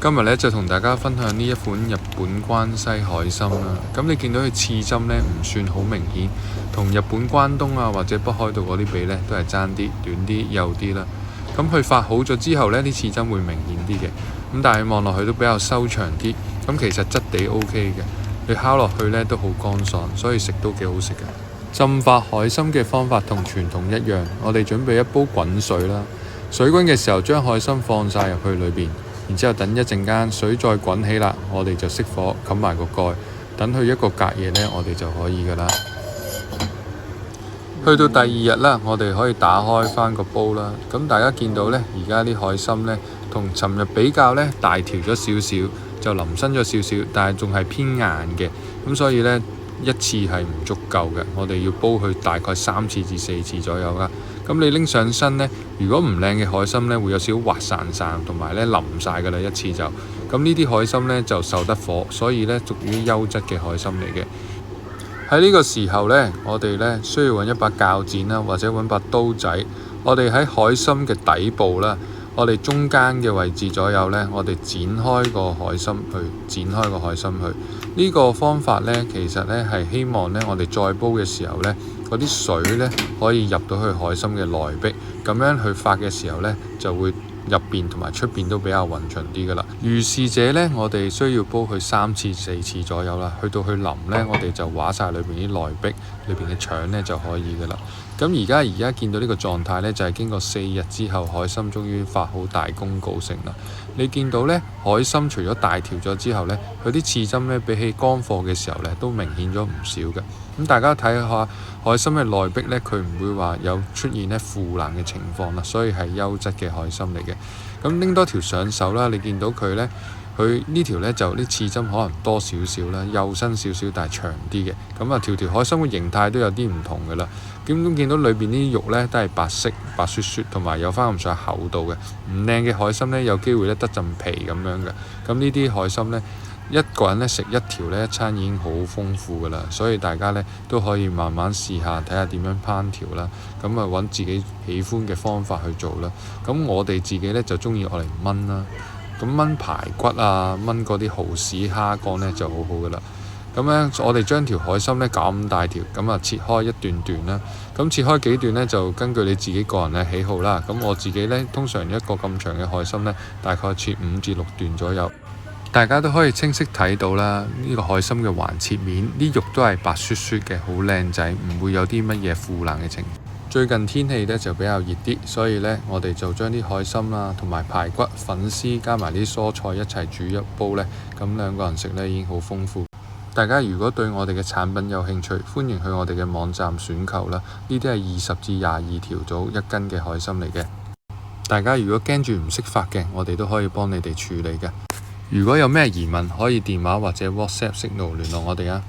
今日咧就同大家分享呢一款日本關西海參啦。咁你見到佢刺針咧唔算好明顯，同日本關東啊或者北海道嗰啲比咧都係爭啲短啲幼啲啦。咁佢發好咗之後呢，啲刺針會明顯啲嘅。咁但係望落去都比較修長啲。咁其實質地 OK 嘅，你烤落去呢都好乾爽，所以食都幾好食嘅。浸發海參嘅方法同傳統一樣，我哋準備一煲滾水啦。水滾嘅時候將海參放晒入去裏邊。然之後等一陣間水再滾起啦，我哋就熄火，冚埋個蓋，等佢一個隔夜呢，我哋就可以噶啦。去到第二日啦，我哋可以打開翻個煲啦。咁大家見到呢，而家啲海參呢，同尋日比較呢，大條咗少少，就腍身咗少少，但係仲係偏硬嘅。咁所以呢，一次係唔足夠嘅，我哋要煲佢大概3次至4次左右啦。咁你拎上身呢，如果唔靚嘅海參呢，會有少少滑潺潺，同埋呢腍晒㗎啦，一次就。咁呢啲海參呢，就受得火，所以呢，屬於優質嘅海參嚟嘅。喺呢個時候呢，我哋呢需要揾一把鉸剪啦，或者揾把刀仔。我哋喺海參嘅底部啦，我哋中間嘅位置左右呢，我哋剪開個海參去。呢個方法呢，其實呢係希望呢，我哋再煲嘅時候呢，嗰啲水呢可以入到去海參嘅內壁，咁樣去發嘅時候呢，就會入邊同埋出邊都比較勻循啲噶啦。如是者呢，我哋需要煲佢3次4次左右啦。去到佢腍呢，我哋就挖晒裏邊啲內壁、裏邊嘅腸呢就可以噶啦。咁而家見到呢個狀態呢，就係經過4日之後，海參終於發好大功告成啦。你見到呢，海參除咗大條咗之後呢，佢啲刺針呢，比起乾貨嘅時候呢，都明顯咗唔少嘅。咁大家睇下海參嘅內壁呢，佢唔會話有出現呢腐爛嘅情況啦，所以係優質嘅海參嚟嘅。咁拎多條上手啦，你見到佢呢，佢呢條呢就啲刺針可能多少少啦，幼身少少，但係長啲嘅。咁啊，條海參嘅形態都有啲唔同噶啦。咁見到裏邊啲肉呢，都係白色、白雪雪，同埋有翻咁上下厚度嘅。唔靚嘅海參呢，有機會呢得陣皮咁樣嘅。咁呢啲海參呢，一個人呢食一條呢，一餐已經好豐富噶啦。所以大家呢都可以慢慢試下，睇下點樣烹調啦。咁啊，揾自己喜歡嘅方法去做啦。咁我哋自己呢，就中意我嚟燜啦。咁燜排骨啊，燜嗰啲蠔豉蝦乾呢，就好好噶啦。咁呢，我哋將條海參呢咁大條，咁啊切開一段段啦。咁切開幾段呢，就根據你自己個人嘅喜好啦。咁我自己呢，通常一個咁長嘅海參呢，大概切5至6段左右。大家都可以清晰睇到啦，呢個海參嘅橫切面，啲肉都係白雪雪嘅，好靚仔，唔會有啲乜嘢腐爛嘅情況。最近天氣呢就比較熱啲，所以呢，我哋就將啲海參啦同埋排骨、粉絲加埋啲蔬菜一齊煮一煲呢。咁2個人食呢已經好豐富。大家如果對我哋嘅產品有興趣，歡迎去我哋嘅網站選購啦。呢啲係20至22條組1斤嘅海參嚟嘅。大家如果驚住唔識發嘅，我哋都可以幫你哋處理嘅。如果有咩疑問，可以電話或者 WhatsApp Signal 聯絡我哋啊。